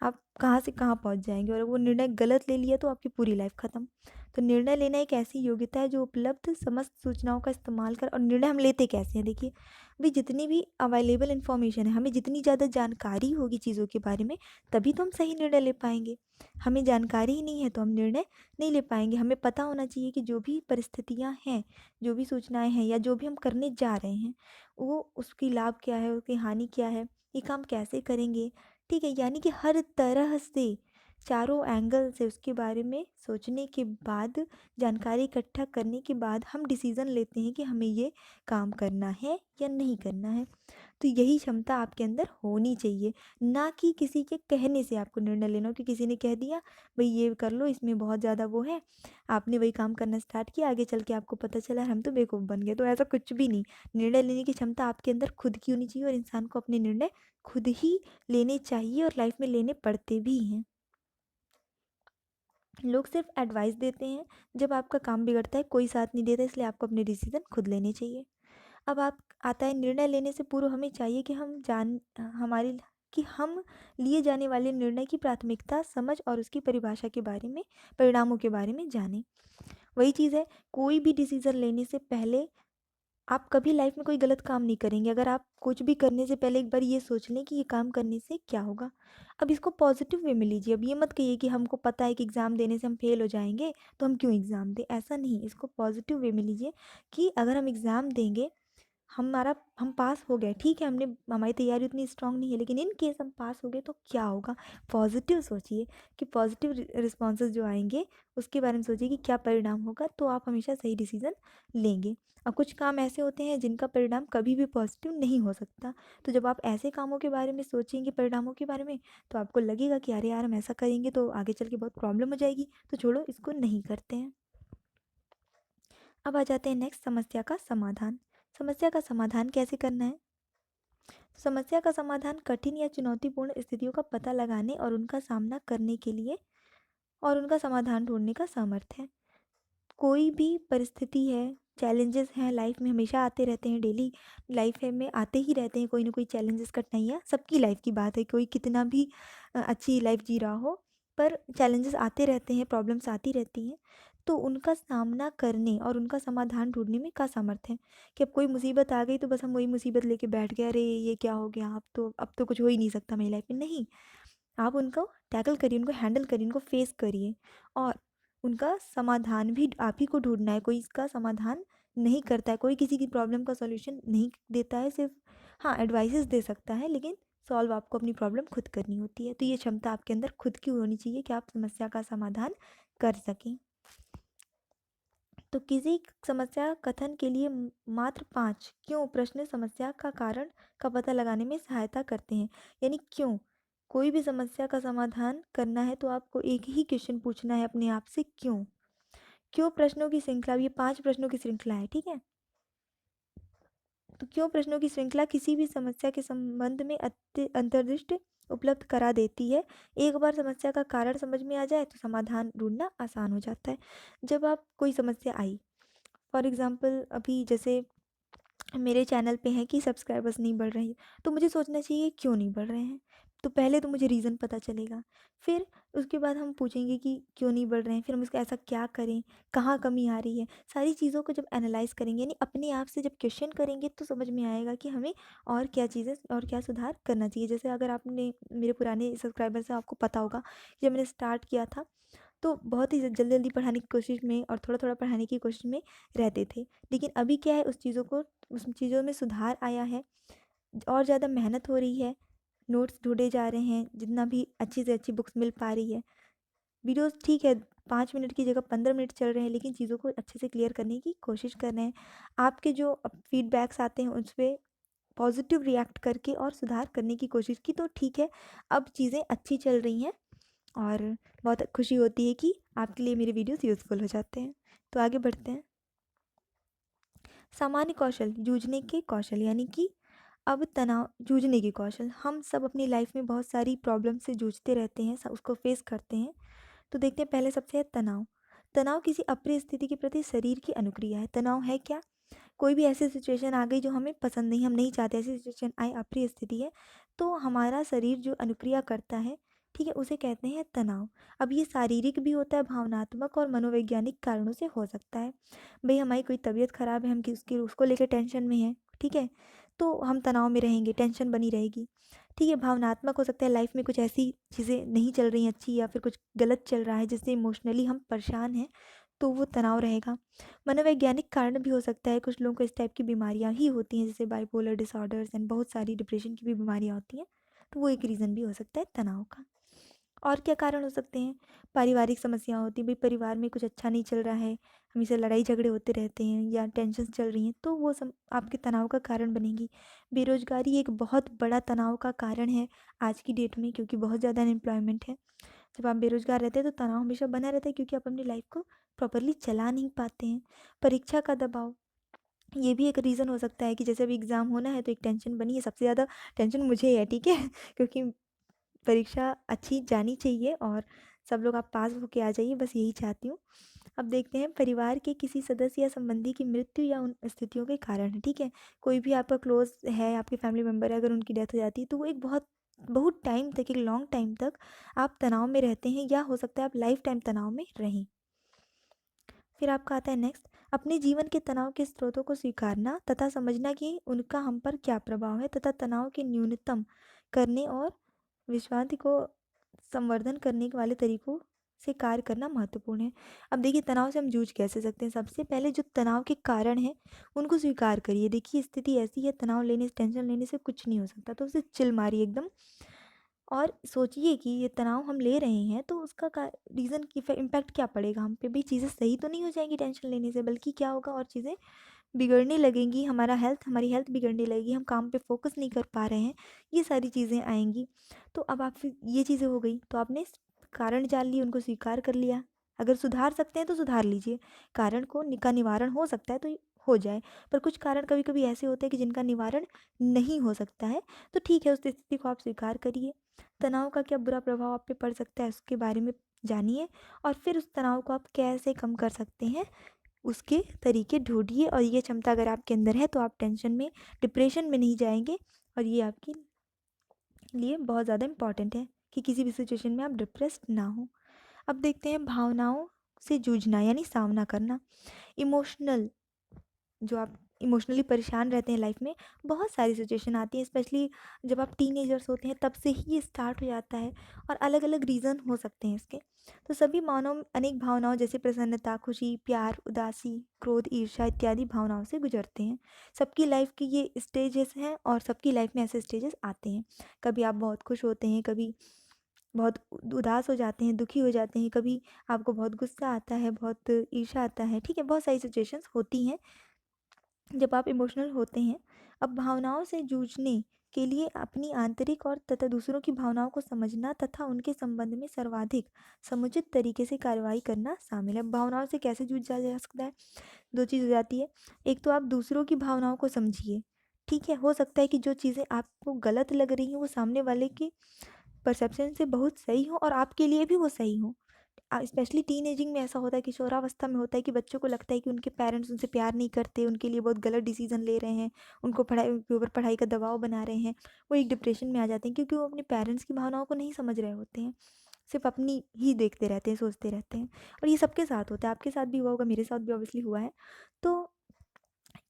आप कहाँ से कहाँ पहुँच जाएँगे, और वो निर्णय गलत ले लिया तो आपकी पूरी लाइफ ख़त्म। तो निर्णय लेना एक ऐसी योग्यता है जो उपलब्ध समस्त सूचनाओं का इस्तेमाल कर, और निर्णय हम लेते कैसे हैं, देखिए, भाई जितनी भी अवेलेबल इन्फॉर्मेशन है, हमें जितनी ज़्यादा जानकारी होगी चीज़ों के बारे में, तभी तो हम सही निर्णय ले पाएँगे। हमें जानकारी ही नहीं है तो हम निर्णय नहीं ले पाएँगे। हमें पता होना चाहिए कि जो भी परिस्थितियाँ हैं, जो भी सूचनाएँ हैं, या जो भी हम करने जा रहे हैं, वो उसकी लाभ क्या है, उसकी हानि क्या है, ये काम कैसे करेंगे, ठीक है। यानी कि हर तरह से, चारों एंगल से उसके बारे में सोचने के बाद, जानकारी इकट्ठा करने के बाद हम डिसीज़न लेते हैं कि हमें ये काम करना है या नहीं करना है। तो यही क्षमता आपके अंदर होनी चाहिए, ना कि किसी के कहने से आपको निर्णय लेना हो कि किसी ने कह दिया भाई ये कर लो, इसमें बहुत ज़्यादा वो है, आपने वही काम करना स्टार्ट किया, आगे चल के आपको पता चला हम तो बेवकूफ़ बन गए। तो ऐसा कुछ भी नहीं। निर्णय लेने की क्षमता आपके अंदर खुद की होनी चाहिए, और इंसान को अपने निर्णय खुद ही लेने चाहिए, और लाइफ में लेने पड़ते भी हैं। लोग सिर्फ एडवाइस देते हैं, जब आपका काम बिगड़ता है कोई साथ नहीं देता, इसलिए आपको अपने डिसीजन खुद लेने चाहिए। अब आप आता है निर्णय लेने से पूर्व हमें चाहिए कि हम जान हमारी कि हम लिए जाने वाले निर्णय की प्राथमिकता, समझ और उसकी परिभाषा के बारे में, परिणामों के बारे में जानें। वही चीज़ है, कोई भी डिसीजन लेने से पहले आप कभी लाइफ में कोई गलत काम नहीं करेंगे अगर आप कुछ भी करने से पहले एक बार ये सोच लें कि ये काम करने से क्या होगा। अब इसको पॉजिटिव वे में लीजिए। अब ये मत कहिए कि हमको पता है कि एग्ज़ाम देने से हम फेल हो जाएंगे, तो हम क्यों एग्ज़ाम दें। ऐसा नहीं, इसको पॉजिटिव वे में लीजिए कि अगर हम एग्ज़ाम देंगे, हम पास हो गए, ठीक है, हमने हमारी तैयारी उतनी स्ट्रांग नहीं है, लेकिन इन केस हम पास हो गए तो क्या होगा। पॉजिटिव सोचिए कि पॉजिटिव रिस्पॉन्सेज जो आएंगे उसके बारे में सोचिए कि क्या परिणाम होगा, तो आप हमेशा सही डिसीजन लेंगे। अब कुछ काम ऐसे होते हैं जिनका परिणाम कभी भी पॉजिटिव नहीं हो सकता, तो जब आप ऐसे कामों के बारे में सोचेंगे, परिणामों के बारे में, तो आपको लगेगा कि अरे यार हम ऐसा करेंगे तो आगे चल के बहुत प्रॉब्लम हो जाएगी, तो छोड़ो, इसको नहीं करते हैं। अब आ जाते हैं नेक्स्ट, समस्या का समाधान। समस्या का समाधान कैसे करना है। समस्या का समाधान कठिन या चुनौतीपूर्ण स्थितियों का पता लगाने और उनका सामना करने के लिए और उनका समाधान ढूँढने का सामर्थ्य है। कोई भी परिस्थिति है, चैलेंजेस हैं लाइफ में, हमेशा आते रहते हैं, डेली लाइफ है में आते ही रहते हैं कोई ना कोई चैलेंजेस, कठिनाइयाँ सबकी लाइफ की बात है, कोई कितना भी अच्छी लाइफ जी रहा हो, पर चैलेंजेस आते रहते हैं, प्रॉब्लम्स आती रहती हैं। तो उनका सामना करने और उनका समाधान ढूंढने में का सामर्थ्य है कि अब कोई मुसीबत आ गई तो बस हम वही मुसीबत लेके बैठ गए, अरे ये क्या हो गया, अब तो कुछ हो ही नहीं सकता मेरी लाइफ में। नहीं, आप उनको टैकल करिए, उनको हैंडल करिए, उनको फेस करिए और उनका समाधान भी आप ही को ढूँढना है। कोई इसका समाधान नहीं करता है, कोई किसी की प्रॉब्लम का सॉल्यूशन नहीं देता है, सिर्फ़ हाँ, एडवाइसेस दे सकता है, लेकिन सॉल्व आपको अपनी प्रॉब्लम खुद करनी होती है। तो ये क्षमता आपके अंदर खुद की होनी चाहिए कि आप समस्या का समाधान कर सकें। तो किसी समस्या कथन के लिए मात्र 5 क्यों प्रश्न समस्या का कारण का पता लगाने में सहायता करते हैं। यानी क्यों, कोई भी समस्या का समाधान करना है तो आपको एक ही क्वेश्चन पूछना है अपने आप से, क्यों। क्यों प्रश्नों की श्रृंखला, ये 5 प्रश्नों की श्रृंखला है, ठीक है। तो क्यों प्रश्नों की श्रृंखला किसी भी समस्या के संबंध में अंतर्दृष्टि उपलब्ध करा देती है। एक बार समस्या का कारण समझ में आ जाए तो समाधान ढूंढना आसान हो जाता है। जब आप कोई समस्या आई, फॉर एग्ज़ाम्पल अभी जैसे मेरे चैनल पे है कि सब्सक्राइबर्स नहीं बढ़ रहे हैं, तो मुझे सोचना चाहिए क्यों नहीं बढ़ रहे हैं। तो पहले तो मुझे रीज़न पता चलेगा, फिर उसके बाद हम पूछेंगे कि क्यों नहीं बढ़ रहे हैं, फिर हम इसका ऐसा क्या करें, कहाँ कमी आ रही है। सारी चीज़ों को जब एनालाइज़ करेंगे, यानी अपने आप से जब क्वेश्चन करेंगे, तो समझ में आएगा कि हमें और क्या चीज़ें और क्या सुधार करना चाहिए। जैसे अगर आपने मेरे पुराने सब्सक्राइबर से, आपको पता होगा कि जब मैंने स्टार्ट किया था तो बहुत ही जल्दी-जल्दी पढ़ाने की कोशिश में और थोड़ा-थोड़ा पढ़ाने की कोशिश में रहते थे। लेकिन अभी क्या है, उस चीज़ों में सुधार आया है, और ज़्यादा मेहनत हो रही है, नोट्स ढूँढे जा रहे हैं, जितना भी अच्छी से अच्छी बुक्स मिल पा रही है। वीडियोज़ ठीक है, 5 मिनट की जगह 15 मिनट चल रहे हैं, लेकिन चीज़ों को अच्छे से क्लियर करने की कोशिश कर रहे हैं। आपके जो फीडबैक्स आते हैं उस पे पॉज़िटिव रिएक्ट करके और सुधार करने की कोशिश की, तो ठीक है, अब चीज़ें अच्छी चल रही हैं और बहुत खुशी होती है कि आपके लिए मेरे वीडियोस यूज़फुल हो जाते हैं। तो आगे बढ़ते हैं। सामान्य कौशल, जूझने के कौशल, यानी कि अब तनाव जूझने के कौशल। हम सब अपनी लाइफ में बहुत सारी प्रॉब्लम से जूझते रहते हैं, उसको फेस करते हैं। तो देखते हैं, पहले सबसे है तनाव। तनाव किसी अप्रिय स्थिति के प्रति शरीर की अनुक्रिया है। तनाव है क्या? कोई भी ऐसी सिचुएशन आ गई जो हमें पसंद नहीं, हम नहीं चाहते ऐसी सिचुएशन आए, अप्रिय स्थिति है, तो हमारा शरीर जो अनुक्रिया करता है, ठीक है, उसे कहते हैं तनाव। अब ये शारीरिक भी होता है, भावनात्मक और मनोवैज्ञानिक कारणों से हो सकता है। भाई हमारी कोई तबीयत खराब है, हम किसकी उसको लेकर टेंशन में हैं, ठीक है, तो हम तनाव में रहेंगे, टेंशन बनी रहेगी। ठीक है, भावनात्मक हो सकता है, लाइफ में कुछ ऐसी चीज़ें नहीं चल रही अच्छी या फिर कुछ गलत चल रहा है जिससे इमोशनली हम परेशान हैं, तो वो तनाव रहेगा। मनोवैज्ञानिक कारण भी हो सकता है, कुछ लोगों को इस टाइप की बीमारियां ही होती हैं, जैसे बाइपोलर डिसऑर्डर्स एंड बहुत सारी डिप्रेशन की भी बीमारियां होती हैं, तो वो एक रीज़न भी हो सकता है तनाव का। और क्या कारण हो सकते हैं? पारिवारिक समस्या होती है, भाई परिवार में कुछ अच्छा नहीं चल रहा है, हमेशा लड़ाई झगड़े होते रहते हैं या टेंशन चल रही हैं, तो वो आपके तनाव का कारण बनेगी। बेरोजगारी एक बहुत बड़ा तनाव का कारण है आज की डेट में, क्योंकि बहुत ज़्यादा अनएम्प्लॉयमेंट है। जब आप बेरोज़गार रहते हैं तो तनाव हमेशा बना रहता है, क्योंकि आप अपनी लाइफ को प्रॉपरली चला नहीं पाते हैं। परीक्षा का दबाव, ये भी एक रीज़न हो सकता है कि जैसे अभी एग्ज़ाम होना है तो एक टेंशन बनी है, सबसे ज़्यादा टेंशन मुझे है, ठीक है क्योंकि परीक्षा अच्छी जानी चाहिए और सब लोग आप पास होके आ जाइए, बस यही चाहती हूँ। अब देखते हैं, परिवार के किसी सदस्य या संबंधी की मृत्यु या उन स्थितियों के कारण है, ठीक है। कोई भी आपका क्लोज है, आपके फैमिली मेम्बर है, अगर उनकी डेथ हो जाती है तो वो एक बहुत बहुत टाइम तक, एक लॉन्ग टाइम तक आप तनाव में रहते हैं, या हो सकता है आप लाइफ टाइम तनाव में रहें। फिर आपका आता है नेक्स्ट, अपने जीवन के तनाव के स्रोतों को स्वीकारना तथा समझना कि उनका हम पर क्या प्रभाव है, तथा तनाव के न्यूनतम करने और विश्रांति को संवर्धन करने वाले तरीकों से कार्य करना महत्वपूर्ण है। अब देखिए, तनाव से हम जूझ कैसे सकते हैं। सबसे पहले जो तनाव के कारण हैं उनको स्वीकार करिए। देखिए, स्थिति ऐसी है, तनाव लेने से, टेंशन लेने से कुछ नहीं हो सकता, तो उसे चिल मारिए एकदम और सोचिए कि ये तनाव हम ले रहे हैं तो उसका रीज़न की इम्पैक्ट क्या पड़ेगा हम पे। भाई चीज़ें सही तो नहीं हो जाएंगी टेंशन लेने से, बल्कि क्या होगा, और चीज़ें बिगड़ने लगेंगी, हमारी हेल्थ बिगड़ने लगेगी, हम काम पे फोकस नहीं कर पा रहे हैं, ये सारी चीज़ें आएंगी। तो अब आप फिर ये चीज़ें हो गई, तो आपने कारण जान लिए, उनको स्वीकार कर लिया। अगर सुधार सकते हैं तो सुधार लीजिए, कारण को का निवारण हो सकता है तो हो जाए। पर कुछ कारण कभी-कभी ऐसे होते हैं कि जिनका निवारण नहीं हो सकता है, तो ठीक है, उस स्थिति को आप स्वीकार करिए। तनाव का क्या बुरा प्रभाव आप पे पड़ सकता है, उसके बारे में जानिए और फिर उस तनाव को आप कैसे कम कर सकते हैं, उसके तरीके ढूँढिए और ये क्षमता अगर आपके अंदर है, तो आप टेंशन में, डिप्रेशन में नहीं जाएँगे और ये आपके लिए बहुत ज़्यादा इम्पोर्टेंट है कि किसी भी सिचुएशन में आप डिप्रेस्ड ना हो। अब देखते हैं भावनाओं से जूझना यानी सामना करना। इमोशनल जो आप इमोशनली परेशान रहते हैं लाइफ में, बहुत सारी सिचुएशन आती हैं, स्पेशली जब आप टीनेजर्स होते हैं तब से ही ये स्टार्ट हो जाता है और अलग अलग रीज़न हो सकते हैं इसके। तो सभी मानव अनेक भावनाओं जैसे प्रसन्नता, खुशी, प्यार, उदासी, क्रोध, ईर्ष्या इत्यादि भावनाओं से गुजरते हैं। सबकी लाइफ की ये स्टेजेस हैं और सबकी लाइफ में ऐसे स्टेजेस आते हैं। कभी आप बहुत खुश होते हैं, कभी बहुत उदास हो जाते हैं, दुखी हो जाते हैं, कभी आपको बहुत गुस्सा आता है, बहुत ईर्ष्या आता है, ठीक है, बहुत सारी सिचुएशंस होती हैं जब आप इमोशनल होते हैं। अब भावनाओं से जूझने के लिए अपनी आंतरिक और तथा दूसरों की भावनाओं को समझना तथा उनके संबंध में सर्वाधिक समुचित तरीके से कार्रवाई करना शामिल है। भावनाओं से कैसे जूझा जा सकता है? दो चीज़ हो जाती है। एक तो आप दूसरों की भावनाओं को समझिए, ठीक है, हो सकता है कि जो चीज़ें आपको गलत लग रही हैं वो सामने वाले की परसेप्शन से बहुत सही हो और आपके लिए भी वो सही हो। स्पेशली टीनेजिंग में ऐसा होता है, किशोरावस्था में होता है कि बच्चों को लगता है कि उनके पेरेंट्स उनसे प्यार नहीं करते, उनके लिए बहुत गलत डिसीजन ले रहे हैं, उनको पढ़ाई उनके ऊपर पढ़ाई का दबाव बना रहे हैं। वो एक डिप्रेशन में आ जाते हैं क्योंकि वो अपने पेरेंट्स की भावनाओं को नहीं समझ रहे होते हैं, सिर्फ अपनी ही देखते रहते हैं, सोचते रहते हैं। और ये सबके साथ होता है, आपके साथ भी हुआ होगा, मेरे साथ भी ऑब्वियसली हुआ है। तो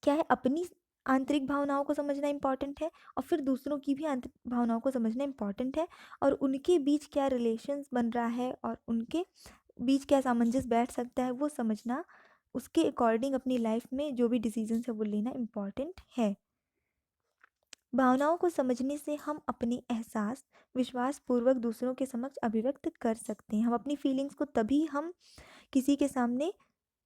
क्या है, अपनी आंतरिक भावनाओं को समझना इम्पॉर्टेंट है और फिर दूसरों की भी आंतरिक भावनाओं को समझना इम्पॉर्टेंट है और उनके बीच क्या रिलेशंस बन रहा है और उनके बीच क्या सामंजस्य बैठ सकता है वो समझना, उसके अकॉर्डिंग अपनी लाइफ में जो भी डिसीजंस है वो लेना इम्पॉर्टेंट है। भावनाओं को समझने से हम अपने एहसास विश्वास पूर्वक दूसरों के समक्ष अभिव्यक्त कर सकते हैं। हम अपनी फीलिंग्स को तभी हम किसी के सामने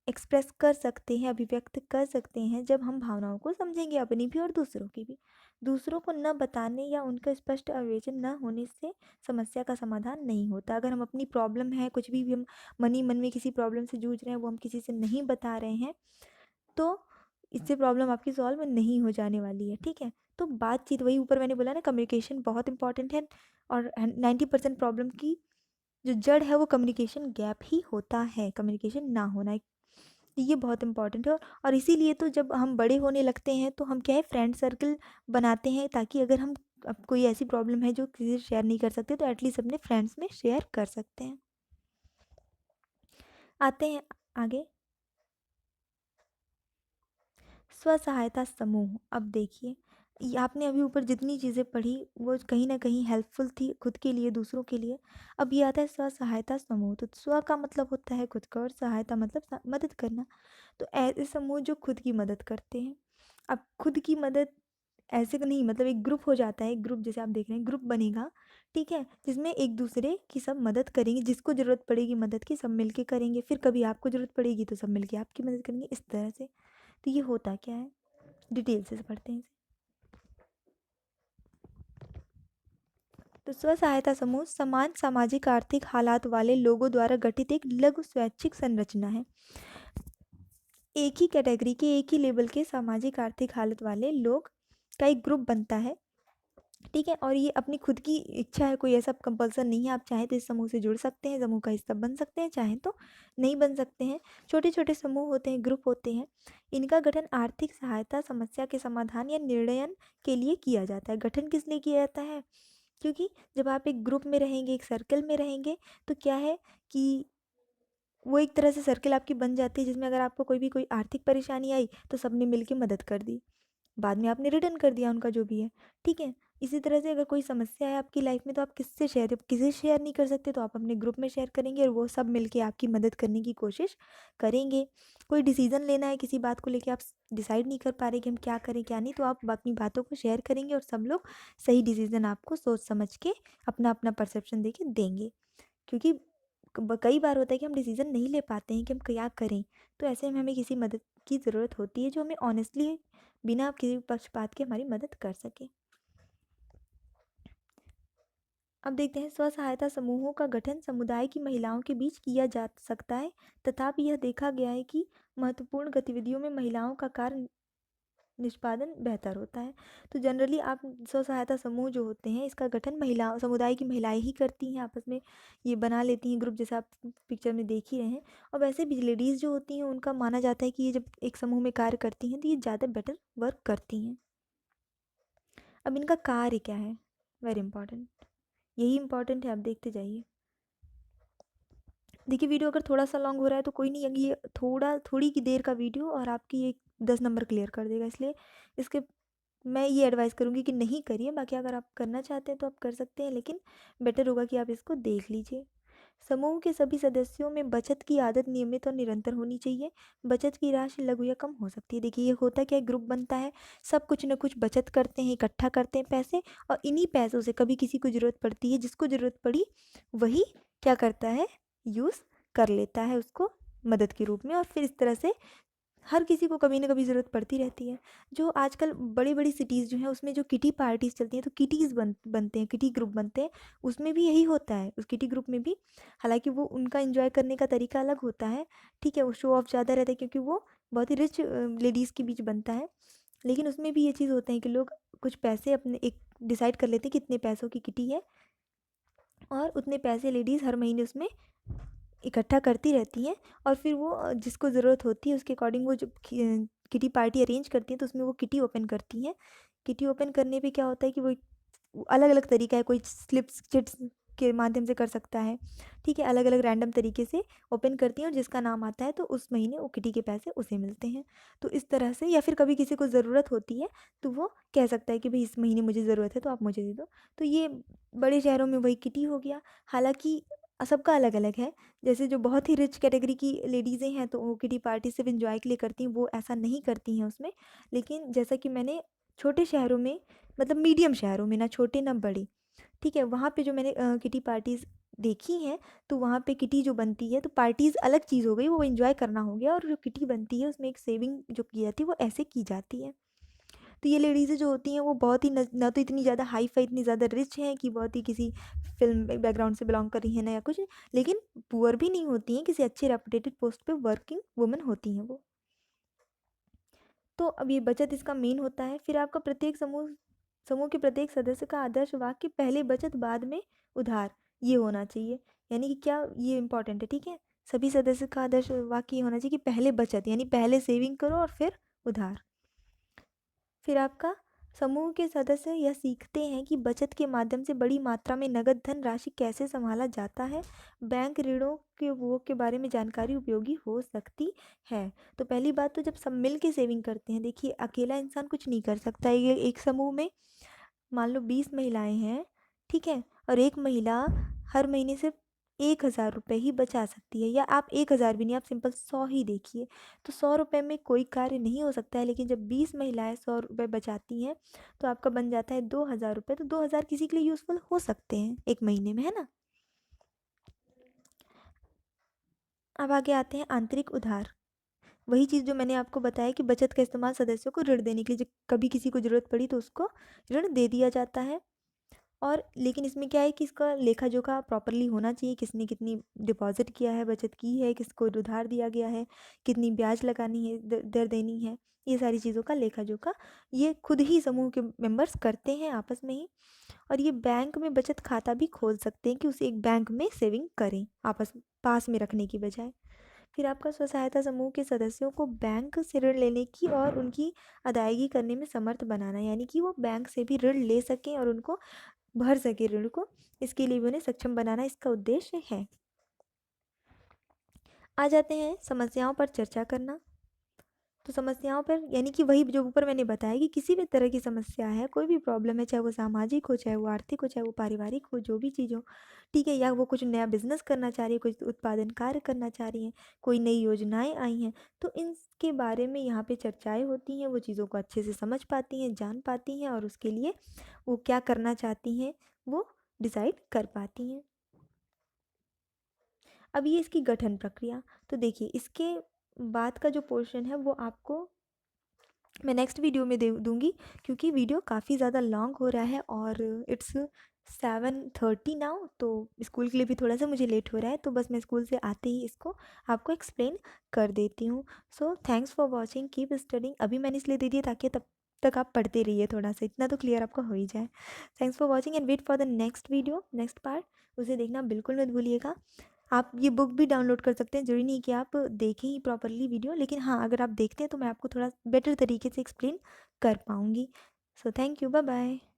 एक्सप्रेस कर सकते हैं, अभिव्यक्त कर सकते हैं जब हम भावनाओं को समझेंगे, अपनी भी और दूसरों की भी। दूसरों को न बताने या उनका स्पष्ट विवेचन न होने से समस्या का समाधान नहीं होता। अगर हम अपनी प्रॉब्लम है, कुछ भी हम मन ही मन में किसी प्रॉब्लम से जूझ रहे हैं, वो हम किसी से नहीं बता रहे हैं, तो इससे प्रॉब्लम आपकी सॉल्व नहीं हो जाने वाली है, ठीक है। तो बातचीत, वही ऊपर मैंने बोला ना, कम्युनिकेशन बहुत इंपॉर्टेंट है और 90% प्रॉब्लम की जो जड़ है वो कम्युनिकेशन गैप ही होता है, कम्युनिकेशन ना होना। ये बहुत इंपॉर्टेंट है और इसीलिए तो जब हम बड़े होने लगते हैं तो हम क्या है, फ्रेंड सर्कल बनाते हैं ताकि अगर हम, अब कोई ऐसी प्रॉब्लम है जो किसी से शेयर नहीं कर सकते तो एटलीस्ट अपने फ्रेंड्स में शेयर कर सकते हैं। आते हैं आगे, स्व सहायता समूह। अब देखिए, ये आपने अभी ऊपर जितनी चीज़ें पढ़ी वो कहीं ना कहीं हेल्पफुल थी खुद के लिए, दूसरों के लिए। अब ये आता है स्व सहायता समूह। तो स्व का मतलब होता है खुद का और सहायता मतलब मदद करना। तो ऐसे समूह जो खुद की मदद करते हैं। अब खुद की मदद ऐसे का नहीं, मतलब एक ग्रुप हो जाता है, एक ग्रुप जैसे आप देख रहे हैं, ग्रुप बनेगा, ठीक है, जिसमें एक दूसरे की सब मदद करेंगे, जिसको ज़रूरत पड़ेगी मदद की सब मिलके करेंगे, फिर कभी आपको ज़रूरत पड़ेगी तो सब मिलके आपकी मदद करेंगे, इस तरह से। तो ये होता क्या है, डिटेल से पढ़ते हैं इसे। तो स्व सहायता समूह समान सामाजिक आर्थिक हालात वाले लोगों द्वारा गठित एक लघु स्वैच्छिक संरचना है। एक ही कैटेगरी के, एक ही लेवल के सामाजिक आर्थिक हालत वाले लोग का एक ग्रुप बनता है, ठीक है। और ये अपनी खुद की इच्छा है, कोई ऐसा कंपल्सन नहीं है, आप चाहें तो इस समूह से जुड़ सकते हैं, समूह का हिस्सा बन सकते हैं, चाहें तो नहीं बन सकते हैं। छोटे छोटे समूह होते हैं, ग्रुप होते हैं। इनका गठन आर्थिक सहायता, समस्या के समाधान या निर्णयन के लिए किया जाता है। गठन किस लिए किया जाता है? क्योंकि जब आप एक ग्रुप में रहेंगे, एक सर्कल में रहेंगे, तो क्या है कि वो एक तरह से सर्कल आपकी बन जाती है जिसमें अगर आपको कोई आर्थिक परेशानी आई तो सबने मिलके मदद कर दी, बाद में आपने रिटर्न कर दिया उनका जो भी है, ठीक है। इसी तरह से अगर कोई समस्या है आपकी लाइफ में तो आप किससे शेयर, जब किसी से शेयर नहीं कर सकते तो आप अपने ग्रुप में शेयर करेंगे और वो सब मिलके आपकी मदद करने की कोशिश करेंगे। कोई डिसीजन लेना है किसी बात को लेके, आप डिसाइड नहीं कर पा रहे कि हम क्या करें क्या नहीं, तो आप अपनी बातों को शेयर करेंगे और सब लोग सही डिसीजन आपको सोच समझ के अपना अपना परसेप्शन दे के देंगे। क्योंकि कई बार होता है कि हम डिसीजन नहीं ले पाते हैं कि हम क्या करें, तो ऐसे में हमें किसी मदद की ज़रूरत होती है जो हमें ऑनेस्टली, बिना किसी पक्षपात के, हमारी मदद कर सके। अब देखते हैं, स्व सहायता समूहों का गठन समुदाय की महिलाओं के बीच किया जा सकता है, तथापि यह देखा गया है कि महत्वपूर्ण गतिविधियों में महिलाओं का कार्य निष्पादन बेहतर होता है। तो जनरली आप स्व सहायता समूह जो होते हैं, इसका गठन महिला समुदाय की महिलाएं ही करती हैं, आपस में ये बना लेती हैं ग्रुप, जैसा आप पिक्चर में देख ही रहे हैं। और वैसे भी लेडीज़ जो होती हैं, उनका माना जाता है कि ये जब एक समूह में कार्य करती हैं तो ये ज़्यादा बेटर वर्क करती हैं। अब इनका कार्य क्या है, वेरी इंपॉर्टेंट, यही इंपॉर्टेंट है, आप देखते जाइए। देखिए, वीडियो अगर थोड़ा सा लॉन्ग हो रहा है तो कोई नहीं, ये थोड़ी की देर का वीडियो और आपकी ये 10 नंबर क्लियर कर देगा, इसलिए इसके मैं ये एडवाइस करूँगी कि नहीं करिए। बाकी अगर आप करना चाहते हैं तो आप कर सकते हैं, लेकिन बेटर होगा कि आप इसको देख लीजिए। समूह के सभी सदस्यों में बचत की आदत नियमित और निरंतर होनी चाहिए। बचत की राशि लघु या कम हो सकती है। देखिए, ये होता क्या है, ग्रुप बनता है, सब कुछ ना कुछ बचत करते हैं, इकट्ठा करते हैं पैसे, और इन्हीं पैसों से कभी किसी को ज़रूरत पड़ती है, जिसको ज़रूरत पड़ी वही क्या करता है, यूज़ कर लेता है उसको मदद के रूप में, और फिर इस तरह से हर किसी को कभी ना कभी ज़रूरत पड़ती रहती है। जो आजकल बड़ी बड़ी सिटीज़ जो हैं, उसमें जो किटी पार्टीज़ चलती हैं, तो किटीज़ बनते हैं, किटी ग्रुप बनते हैं, उसमें भी यही होता है। उस किटी ग्रुप में भी, हालांकि वो उनका इंजॉय करने का तरीका अलग होता है, ठीक है, वो शो ऑफ ज़्यादा रहता है क्योंकि वो बहुत ही रिच लेडीज़ के बीच बनता है, लेकिन उसमें भी ये चीज़ होता है कि लोग कुछ पैसे अपने एक डिसाइड कर लेते हैं कितने पैसों की किटी है, और उतने पैसे लेडीज़ हर महीने उसमें इकट्ठा करती रहती हैं, और फिर वो जिसको ज़रूरत होती है उसके अकॉर्डिंग वो जब किटी पार्टी अरेंज करती हैं, तो उसमें वो किटी ओपन करती हैं। किटी ओपन करने पे क्या होता है कि वो अलग अलग तरीका है, कोई स्लिप्स चिट्स के माध्यम से कर सकता है, ठीक है, अलग अलग रैंडम तरीके से ओपन करती हैं, और जिसका नाम आता है तो उस महीने वो किटी के पैसे उसे मिलते हैं। तो इस तरह से, या फिर कभी किसी को ज़रूरत होती है तो वो कह सकता है कि भाई इस महीने मुझे ज़रूरत है तो आप मुझे दे दो। तो ये बड़े शहरों में वही किटी हो गया। हालांकि सबका अलग अलग है, जैसे जो बहुत ही रिच कैटेगरी की लेडीज़ें हैं तो वो किटी पार्टी सिर्फ एंजॉय के लिए करती हैं, वो ऐसा नहीं करती हैं उसमें। लेकिन जैसा कि मैंने छोटे शहरों में, मतलब मीडियम शहरों में, ना छोटे ना बड़े, ठीक है, वहाँ पे जो मैंने किटी पार्टीज़ देखी हैं, तो वहाँ पे किटी जो बनती है तो पार्टीज़ अलग चीज़ हो गई, वो एंजॉय करना हो गया, और जो किटी बनती है उसमें एक सेविंग जो की जाती है वो ऐसे की जाती है। तो ये लेडीज़ें जो होती हैं वो बहुत ही ना तो इतनी ज़्यादा हाई फाई, इतनी ज़्यादा रिच हैं कि बहुत ही किसी फिल्म बैकग्राउंड से बिलोंग कर रही हैं ना या कुछ, लेकिन पुअर भी नहीं होती हैं, किसी अच्छे रेपुटेटेड पोस्ट पे वर्किंग वुमेन होती हैं वो। तो अब ये बचत इसका मेन होता है। फिर आपका प्रत्येक समूह के प्रत्येक सदस्य का आदर्श वाक्य पहले बचत बाद में उधार, ये होना चाहिए। यानी कि क्या, ये इंपॉर्टेंट है, ठीक है, सभी सदस्य का आदर्श वाक्य ये होना चाहिए कि पहले बचत, यानी पहले सेविंग करो और फिर उधार। फिर आपका समूह के सदस्य यह सीखते हैं कि बचत के माध्यम से बड़ी मात्रा में नगद धन राशि कैसे संभाला जाता है। बैंक ऋणों के वो के बारे में जानकारी उपयोगी हो सकती है। तो पहली बात, तो जब सब मिल के सेविंग करते हैं, देखिए अकेला इंसान कुछ नहीं कर सकता। ये एक समूह में मान लो 20 महिलाएं हैं, ठीक है, और एक महिला हर महीने सिर्फ 1,000 रुपये ही बचा सकती है, या आप 1,000 भी नहीं, आप सिंपल 100 ही देखिए। तो 100 रुपये में कोई कार्य नहीं हो सकता है, लेकिन जब 20 महिलाएं 100 रुपये बचाती हैं तो आपका बन जाता है 2,000 रुपये। तो 2,000 किसी के लिए यूज़फुल हो सकते हैं एक महीने में, है ना। अब आगे आते हैं आंतरिक उधार। वही चीज़ जो मैंने आपको बताया कि बचत का इस्तेमाल सदस्यों को ऋण देने के लिए, जब कभी किसी को ज़रूरत पड़ी तो उसको ऋण दे दिया जाता है। और लेकिन इसमें क्या है कि इसका लेखा जोखा प्रॉपरली होना चाहिए, किसने कितनी डिपॉजिट किया है, बचत की है, किसको उधार दिया गया है, कितनी ब्याज लगानी है, दर देनी है, ये सारी चीज़ों का लेखा जोखा ये खुद ही समूह के मेंबर्स करते हैं आपस में ही। और ये बैंक में बचत खाता भी खोल सकते हैं कि उसे एक बैंक में सेविंग करें, आपस पास में रखने की बजाय। फिर आपका स्व सहायता समूह के सदस्यों को बैंक से ऋण लेने की और उनकी अदायगी करने में समर्थ बनाना, यानी कि वो बैंक से भी ऋण ले सकें और उनको भर सके ऋण को, इसके लिए भी उन्हें सक्षम बनाना इसका उद्देश्य है। आ जाते हैं समस्याओं पर चर्चा करना। तो समस्याओं पर, यानी कि वही जो ऊपर मैंने बताया कि किसी भी तरह की समस्या है, कोई भी प्रॉब्लम है, चाहे वो सामाजिक हो, चाहे वो आर्थिक हो, चाहे वो पारिवारिक हो, जो भी चीज़ हो, ठीक है, या वो कुछ नया बिजनेस करना चाह रही है, कुछ उत्पादन कार्य करना चाह रही हैं, कोई नई योजनाएं आई हैं, तो इनके बारे में यहाँ पे चर्चाएं होती हैं, वो चीज़ों को अच्छे से समझ पाती हैं, जान पाती हैं, और उसके लिए वो क्या करना चाहती हैं वो डिसाइड कर पाती हैं। अब ये इसकी गठन प्रक्रिया, तो देखिए इसके बाद का जो पोर्शन है वो आपको मैं नेक्स्ट वीडियो में दे दूँगी, क्योंकि वीडियो काफ़ी ज़्यादा लॉन्ग हो रहा है और इट्स 7:30 नाउ, तो स्कूल के लिए भी थोड़ा सा मुझे लेट हो रहा है, तो बस मैं स्कूल से आते ही इसको आपको एक्सप्लेन कर देती हूँ। So thanks for watching, keep studying. अभी मैंने इसलिए दे दिया ताकि तब तक आप पढ़ते रहिए, थोड़ा सा इतना तो क्लियर आपको हो ही जाए। Thanks for watching and wait for the next video, next part. उसे देखना बिल्कुल मत भूलिएगा। आप ये बुक भी डाउनलोड कर सकते हैं, ज़रूरी नहीं कि आप देखें ही प्रॉपरली वीडियो, लेकिन हाँ, अगर आप देखते हैं तो मैं आपको थोड़ा बेटर तरीके से एक्सप्लेन कर पाऊँगी। So thank you, bye bye.